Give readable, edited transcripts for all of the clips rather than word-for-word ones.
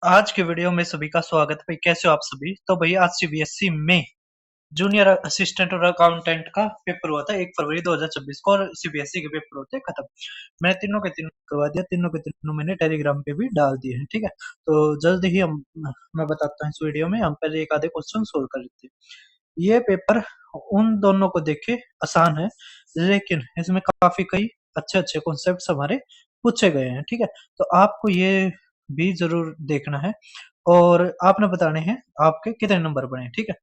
आज के वीडियो में सभी का स्वागत है भाई। कैसे हो आप सभी? तो भाई आज सीबीएसई में जूनियर असिस्टेंट और अकाउंटेंट का पेपर हुआ था 1 फरवरी 2026 को, और सीबीएसई के पेपर होते हैं खत्म। मैंने तीनों के तीनों करवा दिया, तीनों के तीनों मैंने टेलीग्राम पे भी डाल दिए हैं। ठीक है, तो जल्द ही मैं बताता हूँ इस वीडियो में। हम पहले एक आधे क्वेश्चन सोल्व कर लेते हैं। ये पेपर उन दोनों को देख के आसान है, लेकिन इसमें काफी कई अच्छे अच्छे कॉन्सेप्ट हमारे पूछे गए हैं। ठीक है, तो आपको ये भी जरूर देखना है और आपने बताने हैं आपके कितने नंबर बने। ठीक है,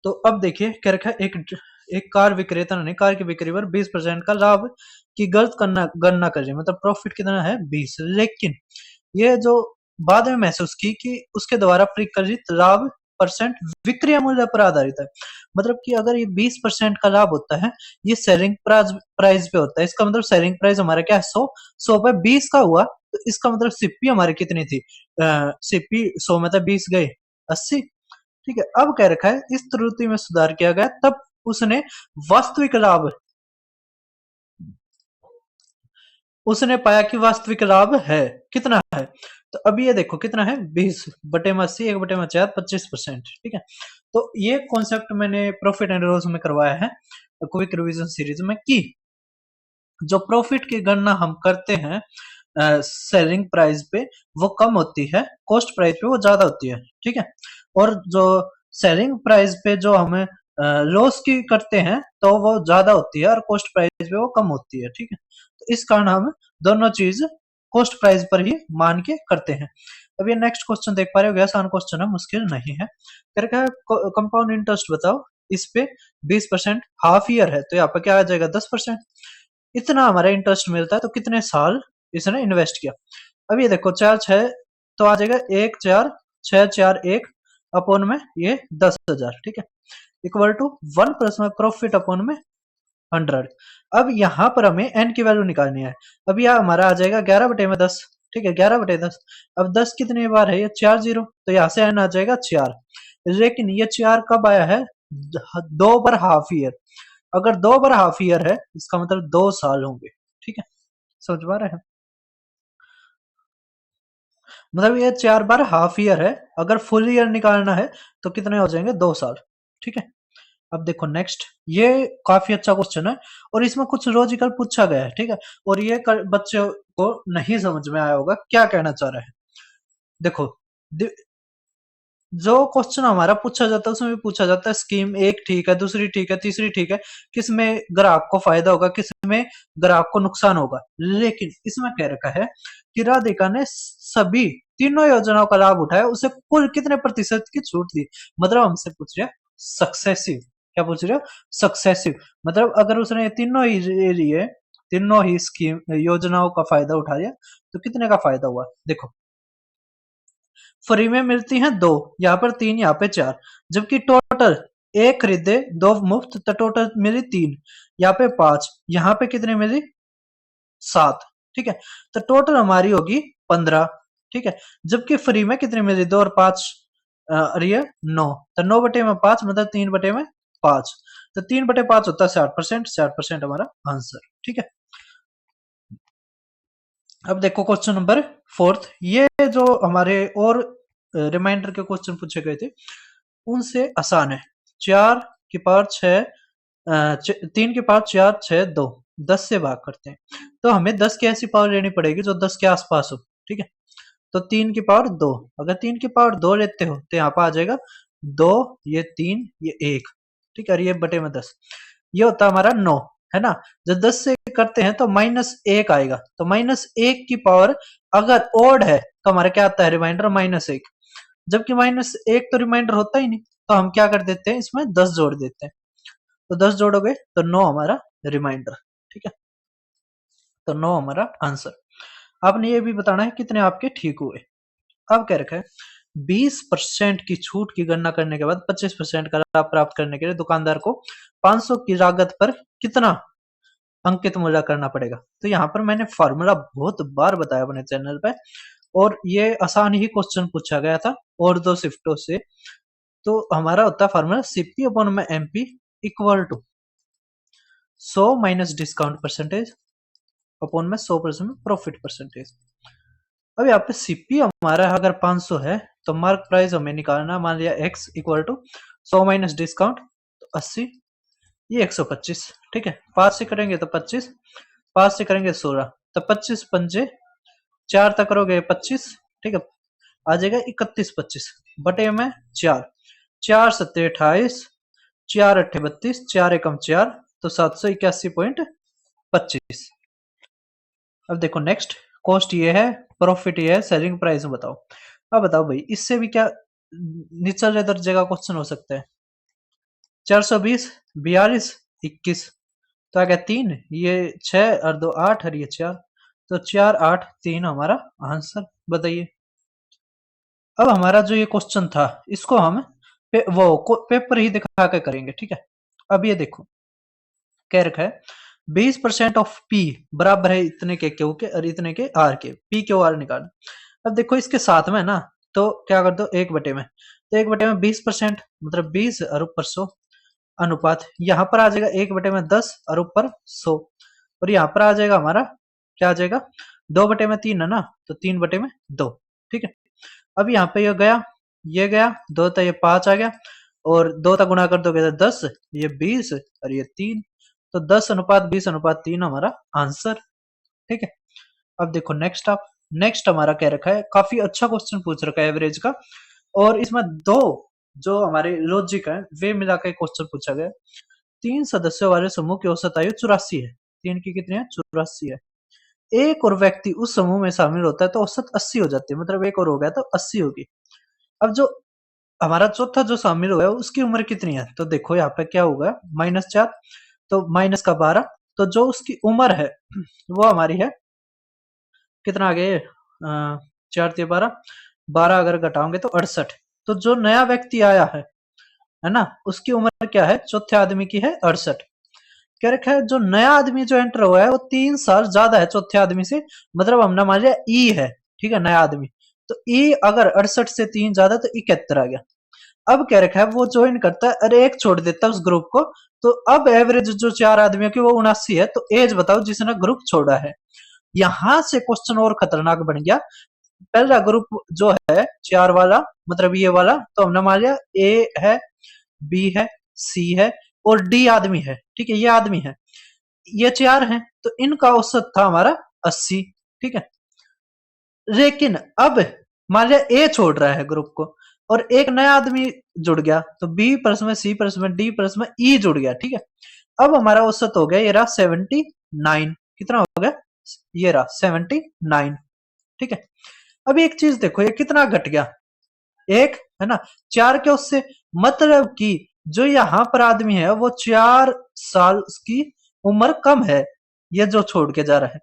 तो अब देखिए क्या रखा है। एक कार विक्रेता ने कार की बिक्री पर 20% का लाभ की गलत गणना कर रही है, मतलब प्रॉफिट कितना है 20, लेकिन ये जो बाद में महसूस की कि उसके द्वारा प्रकर्षित लाभ परसेंट विक्रय मूल्य पर आधारित है। मतलब कि अगर ये 20% का लाभ होता है, ये सेलिंग प्राइस पे होता है। इसका मतलब सेलिंग प्राइस हमारा क्या है 100 पे 20 का हुआ, तो इसका मतलब सिप्पी हमारी कितनी थी, सिप्पी 100 में था 20 गए 80। ठीक है, अब कह रखा है इस त्रुटि में सुधार किया गया, तब उसने वास्तविक लाभ उसने पाया कि वास्तविक लाभ है कितना है। तो अभी ये देखो कितना है 20/80, 1/4 25%। ठीक है, तो ये कॉन्सेप्ट मैंने प्रॉफिट एंड लॉस में करवाया है क्विक रिवीजन सीरीज में, कि जो प्रॉफिट की गणना हम करते हैं सेलिंग प्राइस पे, वो कम होती है, कॉस्ट प्राइस पे वो ज्यादा होती है। ठीक है, और जो सेलिंग प्राइस पे जो हमें लॉस की करते हैं तो वो ज्यादा होती है, और कॉस्ट प्राइस पे वो कम होती है। ठीक है, तो इस कारण हम दोनों चीज कॉस्ट प्राइस पर ही मान के करते हैं। अब ये नेक्स्ट क्वेश्चन देख पा रहे हो, आसान क्वेश्चन है, मुश्किल नहीं है। करके कंपाउंड इंटरेस्ट बताओ इस पे 20% हाफ ईयर है, तो यहाँ पे क्या आ जाएगा 10%। इतना हमारा इंटरेस्ट मिलता है, तो कितने साल इसने इन्वेस्ट किया। अब ये देखो 4 6, तो आ जाएगा 1 4 6 4 1 अपॉन में ये 10,000। ठीक है, इक्वल टू 1 प्लस में प्रॉफिट अपॉन में 100। अब यहाँ पर हमें एन की वैल्यू निकालनी है। अब यह हमारा आ जाएगा 11/10। ठीक है, 11/10। अब 10 कितनी बार है, ये 4 जीरो, तो यहाँ से एन आ जाएगा 4। लेकिन ये 4 कब आया है, 2 बार हाफ ईयर। अगर 2 बार हाफ ईयर है, इसका मतलब 2 साल होंगे। ठीक है, समझ पा रहे हैं? मतलब ये 4 बार हाफ ईयर है, अगर फुल ईयर निकालना है तो कितने हो जाएंगे 2 साल। ठीक है, अब देखो नेक्स्ट, ये काफी अच्छा क्वेश्चन है और इसमें कुछ लॉजिकल पूछा गया है। ठीक है, और ये बच्चों को नहीं समझ में आया होगा क्या कहना चाह रहा है। देखो, जो क्वेश्चन हमारा पूछा जाता है उसमें भी पूछा जाता है स्कीम एक ठीक है, दूसरी ठीक है, तीसरी ठीक है, किसमें ग्राहक को फायदा होगा, किसमें ग्राहक को नुकसान होगा। लेकिन इसमें कह रखा है कि राधिका ने सभी तीनों योजनाओं का लाभ उठाया, उसे कुल कितने प्रतिशत की छूट दी। मतलब हमसे पूछ रहे सक्सेसिव, क्या पूछ रहे हो, सक्सेसिव। मतलब अगर उसने ये तीनों ही लिए, तीनों ही स्कीम योजनाओं का फायदा उठा लिया, तो कितने का फायदा हुआ। देखो, फ्री में मिलती हैं 2, यहाँ पर 3, यहाँ पे 4, जबकि टोटल एक खरीदे 2 मुफ्त, तो टोटल मिली 3, यहाँ पे 5, यहाँ पे कितने मिली 7। ठीक है, तो टोटल हमारी होगी 15। ठीक है, जबकि फ्री में कितने मिली 2 और 5, और ये 9, तो 9/5 मतलब 3/5, तो 3/5 होता है 60%, 60% हमारा आंसर। ठीक है, अब देखो क्वेश्चन नंबर 4, ये जो हमारे और रिमाइंडर के क्वेश्चन पूछे गए थे उनसे आसान है। 4 की पावर 6, 3 की पावर 4 6 2, 10 से भाग करते हैं, तो हमें 10 की ऐसी पावर लेनी पड़ेगी जो 10 के आसपास हो। ठीक है, तो 3 की पावर 2, अगर 3 की पावर 2 लेते हो तो यहाँ पर आ जाएगा 2, ये 3, ये 1। ठीक है, और ये बटे में 10, ये होता है हमारा 9, है ना। जब 10 से करते हैं तो -1 आएगा, तो -1 की पावर अगर ओड है तो हमारा क्या आता है रिमाइंडर -1, जबकि -1 तो रिमाइंडर होता ही नहीं, तो हम क्या कर देते हैं इसमें 10 जोड़ देते हैं, तो 10 जोड़ोगे तो 9 हमारा रिमाइंडर। ठीक है, तो 9 हमारा आंसर। आपने ये भी बताना है कितने आपके ठीक हुए। अब क्या रखा है, 20% की छूट की गणना करने के बाद 25% का लाभ प्राप्त करने के लिए दुकानदार को 500 की लागत पर कितना अंकित मूल्य करना पड़ेगा। तो यहाँ पर मैंने फॉर्मूला बहुत बार बताया अपने चैनल पे, और ये आसान ही क्वेश्चन पूछा गया था और 2 शिफ्टों से। तो हमारा होता है फॉर्मूला सीपी अपॉन में MP equal to 100 minus discount percentage upon में 100% प्रॉफिट परसेंटेज। अब यहाँ पे सीपी हमारा अगर 500 है तो मार्क प्राइस हमें निकालना, मान लिया x equal to 100 minus discount तो 80, ये 125, ठीक है। 5 से करेंगे तो 25, 5 से करेंगे 16, तो 25 पंजे 4 तक करोगे 25, ठीक है, आ जाएगा 31 25 बटे में 4, 4 सत्ते 28, 4 अट्ठे 32, 4 एकम 4, तो 781.25। अब देखो नेक्स्ट, कॉस्ट ये है, प्रॉफिट ये है, सेलिंग प्राइस बताओ। अब बताओ भाई, इससे भी क्या निचले दर्जे का क्वेश्चन हो सकता है। 420, 42, 21, तो आ गया 3, ये 6 और 2 8 और ये 4, तो 4 8 3 हमारा आंसर। बताइए अब हमारा जो ये क्वेश्चन था इसको हम पेपर ही दिखा के करेंगे, ठीक है। अब ये देखो कह रखा है 20% ऑफ पी बराबर है इतने के क्यू के और इतने के आर के, पी क्यू आर निकाल। अब देखो इसके साथ में ना, तो क्या कर दो 1 बटे में, तो 1 बटे में 20% मतलब 20 और ऊपर 100 अनुपात, यहाँ पर आ जाएगा 1 बटे में 10 और ऊपर 100, और यहाँ पर आ जाएगा हमारा क्या आ जाएगा 2 बटे में 3 है ना, तो 3 बटे में 2, ठीक है। अब यहाँ पे ये गया 2 तो ये 5 आ गया, और 2 तक गुणा कर दोगे तो 10, ये 20 और ये 3, तो 10:20:3 हमारा आंसर, ठीक है। अब देखो नेक्स्ट हमारा कह रखा है, काफी अच्छा क्वेश्चन पूछ रखा है एवरेज का, और इसमें दो जो हमारे लॉजिक है वे मिला के क्वेश्चन पूछा गया। 3 सदस्यों वाले समूह की औसत आयु 84 है, 3 की कितनी है 84 है, एक और व्यक्ति उस समूह में शामिल होता है तो औसत 80 हो जाती है, मतलब एक और हो गया तो 80 होगी। अब जो हमारा चौथा जो शामिल हुआ है उसकी उम्र कितनी है, तो देखो यहाँ पे क्या होगा -4, तो माइनस का 12, तो जो उसकी उम्र है वो हमारी है कितना आ गया 4 × 12, 12 अगर घटाओगे तो 68, तो जो नया व्यक्ति आया है ना, उसकी उम्र क्या है, चौथे आदमी की है 68। कह रखा है जो नया आदमी जो एंटर हुआ है वो 3 साल ज्यादा है चौथे आदमी से, मतलब हमने मान लिया ई है, ठीक है, नया आदमी, तो ई अगर 68 से 3 ज्यादा तो 71 आ गया। अब कह रखा है वो ज्वाइन करता है, अरे एक छोड़ देता है उस ग्रुप को, तो अब एवरेज जो 4 आदमियों की वो 79 है, तो एज बताओ जिसने ग्रुप छोड़ा है। यहां से क्वेश्चन और खतरनाक बन गया। पहला ग्रुप जो है 4 वाला, मतलब ये वाला, तो हमने मान लिया ए है, बी है, सी है और डी आदमी है, ठीक है, ये आदमी है, ये 4 हैं, तो इनका औसत था हमारा 80, ठीक है। लेकिन अब मान लिया ए छोड़ रहा है ग्रुप को और एक नया आदमी जुड़ गया, तो बी प्लस में सी प्लस में डी प्लस में ई जुड़ गया, ठीक है। अब हमारा औसत हो गया ये रहा 79, कितना हो गया, ये रहा 79, ठीक है। अब एक चीज देखो ये कितना घट गया, एक है ना, 4 के उससे, मतलब कि जो यहाँ पर आदमी है वो 4 साल उसकी उम्र कम है, ये जो छोड़ के जा रहा है।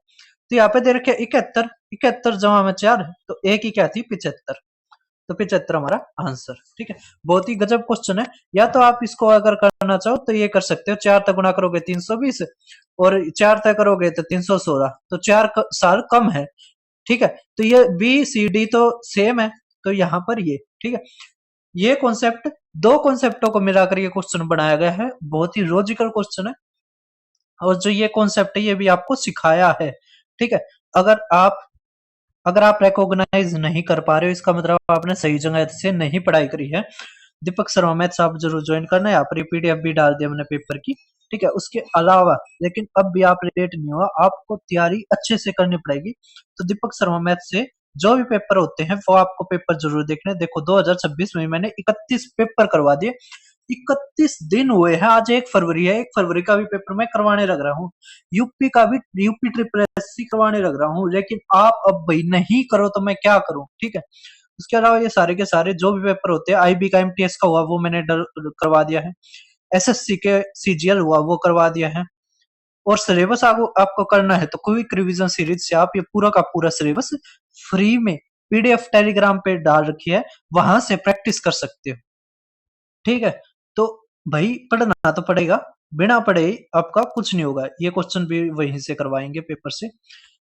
तो यहाँ पे दे रखे 71, 71 जमा में 4, तो एक ही क्या थी 75, तो 75 हमारा आंसर, ठीक है। बहुत ही गजब क्वेश्चन है। या तो आप इसको अगर करना चाहो तो ये कर सकते हो, 4 तक गुणा करोगे 320 और 4 तक करोगे तो 316, तो 4 साल कम है, ठीक है। तो ये बी सी डी तो सेम है, तो यहाँ पर ये, ठीक है। ये कॉन्सेप्ट, दो कॉन्सेप्टों को मिलाकर ये क्वेश्चन बनाया गया है, बहुत ही लॉजिकल क्वेश्चन है, और जो ये कॉन्सेप्ट है ये भी आपको सिखाया है, ठीक है। अगर आप अगर आप रिकॉग्नाइज नहीं कर पा रहे हो इसका मतलब आपने सही जगह से नहीं पढ़ाई करी है। दीपक शर्मा मैथ्स आप जरूर ज्वाइन करना, यहाँ पर पीडीएफ भी डाल दिया मैंने पेपर की, ठीक है। उसके अलावा लेकिन अब भी आप लेट नहीं हुआ, आपको तैयारी अच्छे से करनी पड़ेगी। तो दीपक शर्मा मैथ्स से जो भी पेपर होते हैं वो आपको पेपर जरूर देखने। देखो 2026 में मैंने 31 पेपर करवा दिए, 31 दिन हुए हैं, आज 1 फरवरी है, 1 फरवरी का भी पेपर मैं करवाने लग रहा हूँ, यूपी का भी, यूपी ट्रिपल एससी करवाने लग रहा हूँ, लेकिन आप अब भाई नहीं करो तो मैं क्या करूँ, ठीक है। उसके अलावा ये सारे के सारे जो भी पेपर होते हैं, आईबी का एमटीएस का हुआ वो मैंने करवा दिया है, एसएससी के सीजीएल हुआ वो करवा दिया है, और सिलेबस आपको करना है तो क्विक रिवीजन सीरीज से आप ये पूरा का पूरा सिलेबस फ्री में पीडीएफ टेलीग्राम पे डाल रखी है, वहां से प्रैक्टिस कर सकते हो, ठीक है। तो भाई पढ़ना तो पड़ेगा, बिना पढ़े आपका कुछ नहीं होगा। ये क्वेश्चन भी वहीं से करवाएंगे पेपर से।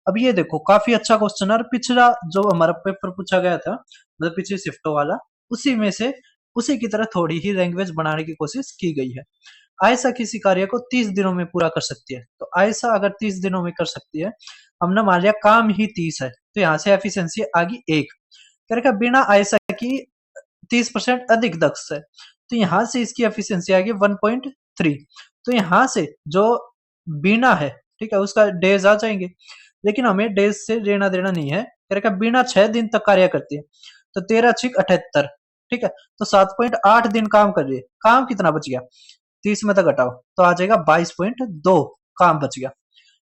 अब ये देखो काफी अच्छा क्वेश्चन है, और पिछला जो हमारा पेपर पूछा गया था मतलब पिछली शिफ्टों वाला, उसी में से उसी की तरह थोड़ी ही लैंग्वेज बनाने की कोशिश की गई है। आयशा किसी कार्य को 30 दिनों में पूरा कर सकती है, तो आयशा अगर 30 दिनों में कर सकती है, हमने मान लिया काम ही 30 है, तो यहाँ से एफिशिएंसी आ गई 1। कह रखा बिना आयसा की 30% अधिक दक्ष है, तो यहाँ से इसकी एफिशिएंसी आ गई 1.3। तो यहाँ से जो बिना है, ठीक है, उसका डेज आ जाएंगे, लेकिन हमें डेज से लेना देना नहीं है। कह रखा बिना 6 दिन तक कार्य करती है, तो 13 छिक 78, ठीक है, तो 7.8 दिन काम कर रही है। काम कितना बच गया, 30 में तक घटाओ तो आ जाएगा 22.2 काम बच गया।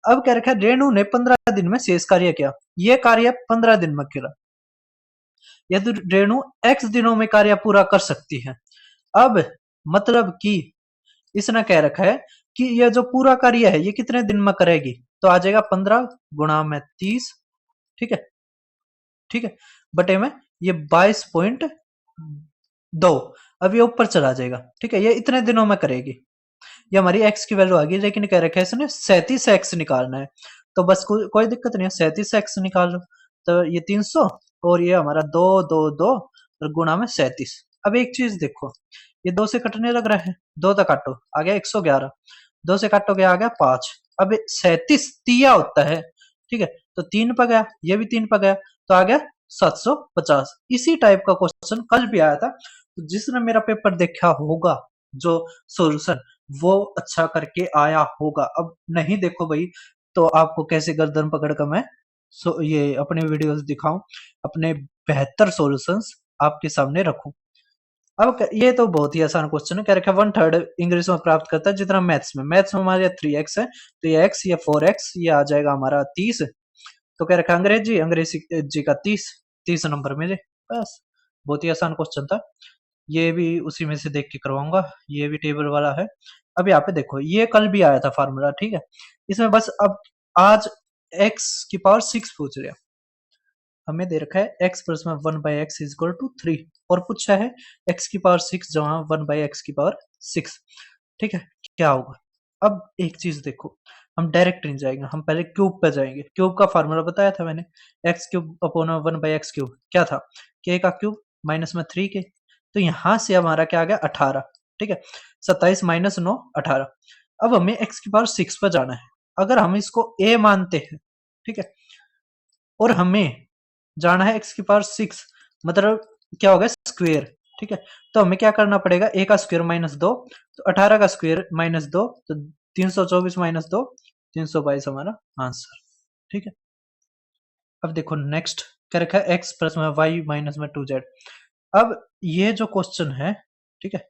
अब क्या रखा है, रेणु ने 15 दिन में शेष कार्य किया, ये कार्य 15 दिन में किया। यदि रेणु x दिनों में कार्य पूरा कर सकती है, अब मतलब कि इसने कह रखा है कि यह जो पूरा कार्य है ये कितने दिन में करेगी, तो आ जाएगा 15 गुणा में 30, ठीक है, ठीक है, बटे में ये 22.2। अब ये ऊपर चला जाएगा, ठीक है, ये इतने दिनों में करेगी। ये हमारी x की वैल्यू आ गई, लेकिन कह रखा है इसने 37x निकालना है, तो बस कोई दिक्कत नहीं है, 37x निकाल लो। तो ये 300 और ये हमारा 2 2 2 और गुणा में 37। अब एक चीज देखो, ये 2 से कटने लग रहा है, 2 तक काटो आ गया 111, 2 से काटोगे आ गया 5। अब 37 तिया होता है, ठीक है, तो 3 पर गया, ये भी 3 पर गया, तो आ गया 750। इसी टाइप का क्वेश्चन कल भी आया था, तो जिसने मेरा पेपर देखा होगा जो सॉल्यूशन, वो अच्छा करके आया होगा। अब नहीं देखो भाई, तो आपको कैसे गर्दन पकड़ कर मैं ये अपने वीडियोस दिखाऊं, अपने बेहतर सॉल्यूशंस आपके सामने रखूं। अब ये तो बहुत ही आसान क्वेश्चन है, कह रखा है 1/3 इंग्लिश में प्राप्त करता है जितना मैथ्स में हमारे 3x है, तो ये x, ये 4x, ये आ जाएगा हमारा 30। तो कह रखा है अंग्रेजी का 30 नंबर मिले, बस बहुत ही आसान क्वेश्चन था। ये भी उसी में से देख के करवाऊंगा, ये भी टेबल वाला है। अब यहाँ पे देखो, ये कल भी आया था फार्मूला, ठीक है, इसमें बस अब आज x की पावर 6 पूछ रहे हैं, हमें दे रखा है x प्लस में 1/x इज इक्वल टू 3, और पूछा है x की पावर 6 जमा 1/x की पावर 6, ठीक है, क्या होगा। अब एक चीज देखो, हम डायरेक्ट नहीं जाएंगे, हम पहले क्यूब पे जाएंगे। क्यूब का फार्मूला बताया था मैंने, x cube upon 1/x cube क्या था, के का क्यूब माइनस में 3 के, तो यहां से हमारा क्या आ गया 18, ठीक है, 27 माइनस 9 18। अब हमें x की पावर 6 पर जाना है, अगर हम इसको a मानते हैं, ठीक है, और हमें जाना है x की पावर 6, मतलब क्या होगा स्क्वेयर, ठीक है, तो हमें क्या करना पड़ेगा, a का स्क्वेयर माइनस 2, तो 18 का स्क्वेयर माइनस 2, तो 324 माइनस 2 322 हमारा आंसर, ठीक है। अब देखो नेक्स्ट क्या रखा है, x प्लस में y माइनस में 2z। अब ये जो क्वेश्चन है, ठीक है,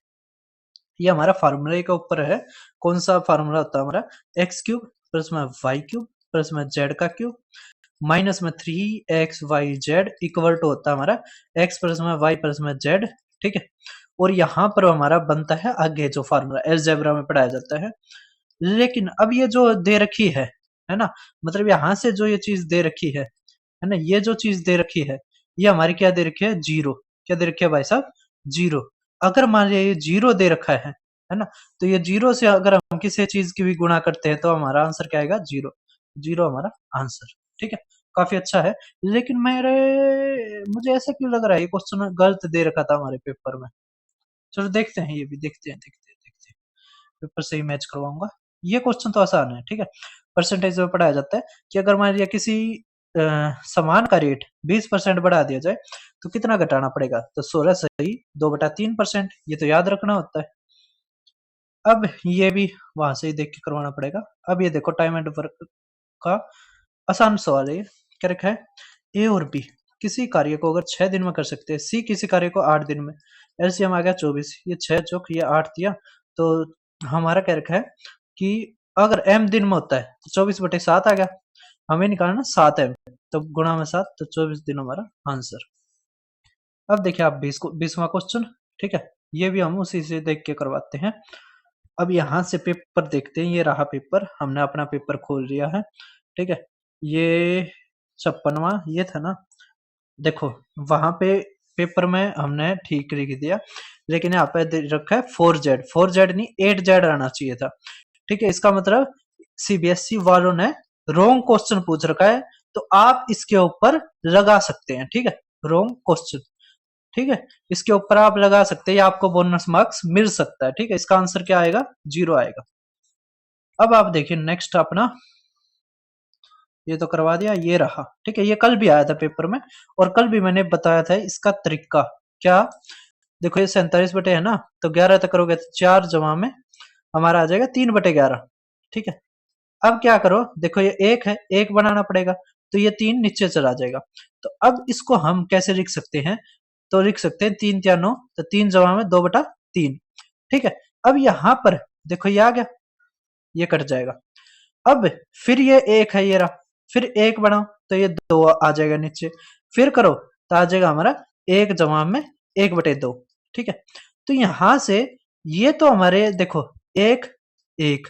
ये हमारा फार्मूले के ऊपर है। कौन सा फार्मूला होता है हमारा, एक्स क्यूब प्लस में वाई क्यूब प्लस में जेड का क्यूब माइनस में 3xyz इक्वल टू होता है हमारा x प्लस में y प्लस में z, ठीक है। और यहाँ पर हमारा बनता है आगे जो फार्मूला अलजेब्रा में पढ़ाया जाता है। लेकिन अब ये जो दे रखी है ना, मतलब यहाँ से जो ये चीज दे रखी है ना, ये जो चीज दे रखी है ये हमारी क्या दे रखी है, जीरो। क्या दे रखी है भाई साहब, जीरो। अगर मान लिया ये जीरो दे रखा है ना, तो ये जीरो से अगर हम किसी चीज की भी गुणा करते हैं तो हमारा आंसर क्या आएगा, जीरो। जीरो हमारा आंसर, ठीक है, काफी अच्छा है। लेकिन मुझे ऐसा क्यों लग रहा है ये क्वेश्चन गलत दे रखा था हमारे पेपर में। चलो देखते हैं, ये भी देखते हैं पेपर से ही मैच करवाऊंगा। ये क्वेश्चन तो आसान है, ठीक है, परसेंटेज में पढ़ाया जाता है कि अगर मान लिया किसी सामान का रेट 20% बढ़ा दिया जाए तो कितना घटाना पड़ेगा, तो 16 सही 2/3%, ये तो याद रखना होता है। अब ये भी वहां से ही देख के करवाना पड़ेगा। अब ये देखो टाइम एंड वर्क का आसान सवाल है, क्या रखा है, ए और बी किसी कार्य को अगर 6 दिन में कर सकते हैं, सी किसी कार्य को 8 दिन में, एलसीएम आ गया 24, ये 6 चौक ये 8 दिया, तो हमारा क्या रखा है कि अगर एम दिन में होता है तो 24/7 आ गया, हमें निकालना 7 एम, तो गुणा में 7, तो 24 दिन हमारा आंसर। अब देखिए आप 20वां क्वेश्चन, ठीक है, ये भी हम उसी से देख के करवाते हैं। अब यहाँ से पेपर देखते हैं, ये रहा पेपर, हमने अपना पेपर खोल लिया है, ठीक है, ये 56वां ये था ना, देखो वहां पे पेपर में हमने ठीक लिख दिया, लेकिन यहाँ पे रखा है 4z, 4z नहीं 8z आना चाहिए था, ठीक है, इसका मतलब सीबीएसई वालों ने रॉन्ग क्वेश्चन पूछ रखा है, तो आप इसके ऊपर लगा सकते हैं, ठीक है, रॉन्ग क्वेश्चन, ठीक है, इसके ऊपर आप लगा सकते हैं, आपको बोनस मार्क्स मिल सकता है, ठीक है, इसका आंसर क्या आएगा, 0 आएगा। अब आप देखिए नेक्स्ट अपना ये तो करवा दिया, ये रहा। ठीक है, ये कल भी आया था पेपर में और कल भी मैंने बताया था इसका तरीका क्या। देखो ये 47 बटे है ना, तो 11 तक करोगे तो 4 जमा में हमारा आ जाएगा 3/11। ठीक है, अब क्या करो, देखो ये एक है, एक बनाना पड़ेगा, तो ये 3 नीचे चला जाएगा। तो अब इसको हम कैसे लिख सकते हैं, तो लिख सकते हैं 3 3 9, तो 3 जमा में 2/3। ठीक है, अब यहाँ पर देखो ये आ गया, ये कट जाएगा। अब फिर ये एक है, ये रहा, फिर एक बनाओ तो ये 2 आ जाएगा नीचे, फिर करो तो आ जाएगा हमारा 1 जमा में 1/2। ठीक है, तो यहां से ये तो हमारे देखो 1 1।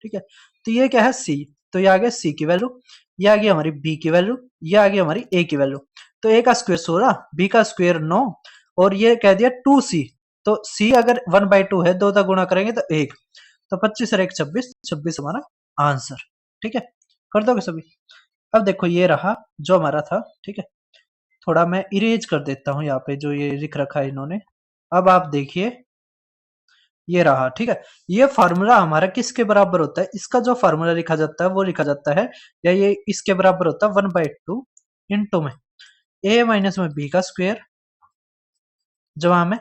ठीक है, तो ये क्या है सी, तो ये आ गया सी की वैल्यू, ये आ गई हमारी बी की वैल्यू, ये आ गई हमारी ए की वैल्यू। तो ए का स्क्वायर 16, बी का स्क्वायर 9 और ये कह दिया 2c। तो c अगर 1/2 है, 2 तक गुणा करेंगे तो 1, तो 25 और 1 26, 26 हमारा आंसर। ठीक है, कर दोगे सभी। अब देखो ये रहा जो हमारा था। ठीक है, थोड़ा मैं इरेज कर देता हूं यहाँ पे जो ये लिख रखा है इन्होंने। अब आप देखिए ये रहा। ठीक है, ये फार्मूला हमारा किसके बराबर होता है, इसका जो फार्मूला लिखा जाता है वो लिखा जाता है, या ये इसके बराबर होता है 1/2 इंटू में a माइनस में b का स्क्वायर जमा में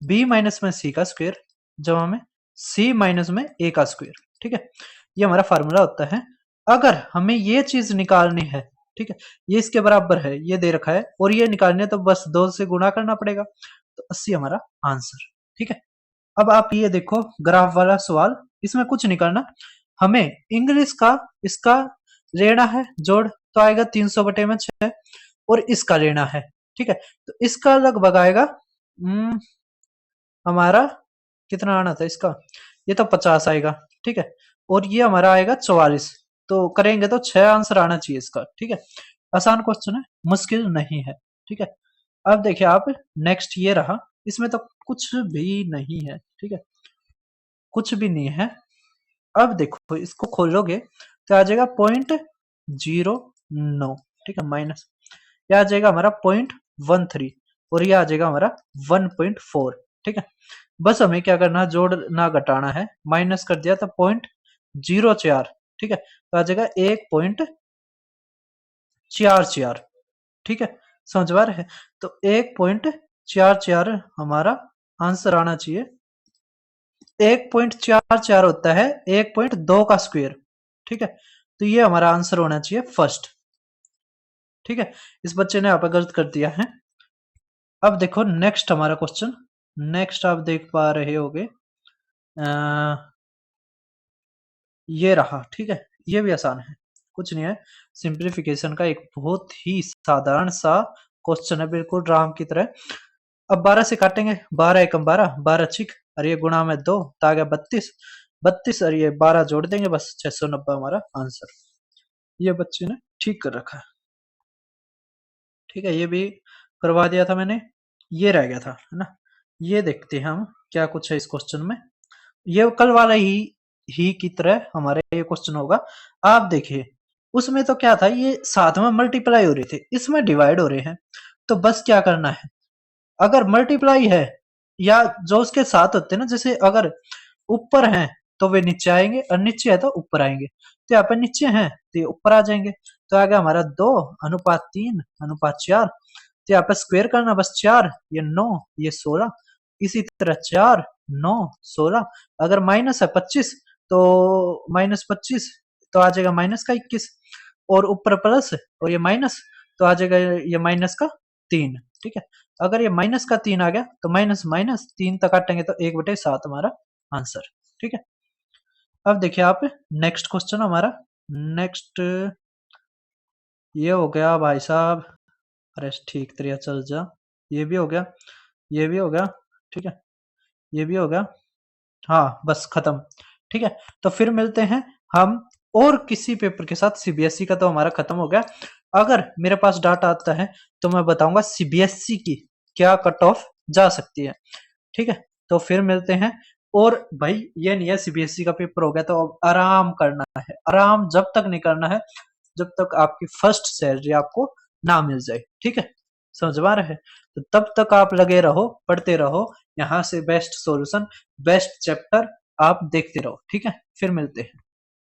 b माइनस में c का स्क्वायर जमा में c माइनस में a का स्क्वायर। ठीक है, ये हमारा फार्मूला होता है। अगर हमें ये चीज निकालनी है, ठीक है, ये इसके बराबर है, ये दे रखा है, और ये निकालनी है तो बस 2 से गुणा करना पड़ेगा, तो 80 हमारा आंसर। ठीक है, अब आप ये देखो ग्राफ वाला सवाल, इसमें कुछ नहीं करना, हमें इंग्लिश का इसका लेना है जोड़, तो आएगा 300/6 और इसका लेना है। ठीक है, तो इसका लगभग आएगा हमारा कितना आना था इसका, ये तो 50 आएगा। ठीक है, और ये हमारा आएगा 44, तो करेंगे तो 6 आंसर आना चाहिए इसका। ठीक है, आसान क्वेश्चन है, मुश्किल नहीं है। ठीक है, अब देखिए आप नेक्स्ट ये रहा, इसमें तो कुछ भी नहीं है। ठीक है, कुछ भी नहीं है। अब देखो इसको खोलोगे तो आ जाएगा 0.09। ठीक है, माइनस ये आ जाएगा हमारा 0.13 और ये आ जाएगा हमारा 1.4। ठीक है, बस हमें क्या करना है, जोड़ना घटाना है, माइनस कर दिया तो 0.04। ठीक है, तो आ जाएगा 1.44। ठीक है, समझ पा रहे हैं, तो 1.44 हमारा आंसर आना चाहिए। 1.44 होता है 1.2 का स्क्वायर। ठीक है, तो ये हमारा आंसर होना चाहिए फर्स्ट। ठीक है, इस बच्चे ने यहाँ पे गलत कर दिया है। अब देखो नेक्स्ट हमारा क्वेश्चन, नेक्स्ट आप देख पा रहे होगे ये रहा। ठीक है, ये भी आसान है, कुछ नहीं है, सिंप्लीफिकेशन का एक बहुत ही साधारण सा क्वेश्चन है, बिल्कुल राम की तरह। अब 12 से काटेंगे, 12 एकम 12, 12 छिक और ये गुणा में 2 तो आ गया 32, 32 और ये 12 जोड़ देंगे, बस 690 हमारा आंसर। ये बच्चे ने ठीक कर रखा है। ठीक है, ये भी करवा दिया था मैंने, ये रह गया था, है ना। ये देखते हैं हम क्या कुछ है इस क्वेश्चन में। ये कल वाला ही की तरह हमारे ये क्वेश्चन होगा। आप देखिए उसमें तो क्या था, ये साथ में मल्टीप्लाई हो रहे थे, इसमें डिवाइड हो रहे हैं। तो बस क्या करना है, अगर मल्टीप्लाई है या जो उसके साथ होते हैं ना, जैसे अगर ऊपर हैं तो वे नीचे आएंगे और नीचे है तो ऊपर आएंगे, तो यहाँ पे नीचे हैं तो ये ऊपर आ जाएंगे। तो आ गया हमारा 2:3:4। तो यहाँ पे स्क्वायर करना बस 4, ये 9, ये 16, इसी तरह 4 9 16। अगर माइनस है 25 तो -25 तो आ जाएगा -21, और ऊपर प्लस और ये माइनस तो आ जाएगा ये -3। ठीक है, अगर ये -3 आ गया तो माइनस माइनस 3 तक काटेंगे तो 1/7 हमारा आंसर। ठीक है, अब देखिए आप नेक्स्ट क्वेश्चन हमारा, नेक्स्ट ये हो गया भाई साहब, अरे ठीक तरिया चल जा, ये भी हो गया, ये भी हो गया। ठीक है, ये भी हो गया, हाँ बस खत्म। ठीक है, तो फिर मिलते हैं हम और किसी पेपर के साथ। सीबीएसई का तो हमारा खत्म हो गया, अगर मेरे पास डाटा आता है तो मैं बताऊंगा सीबीएसई की क्या कट ऑफ जा सकती है। ठीक है, तो फिर मिलते हैं। और भाई ये नहीं है सीबीएसई का पेपर हो गया तो अब आराम करना है, आराम जब तक नहीं करना है जब तक आपकी फर्स्ट सैलरी आपको ना मिल जाए। ठीक है, समझ में आ रहा है, तो तब तक आप लगे रहो, पढ़ते रहो, यहाँ से बेस्ट सॉल्यूशन, बेस्ट चैप्टर आप देखते रहो। ठीक है, फिर मिलते हैं।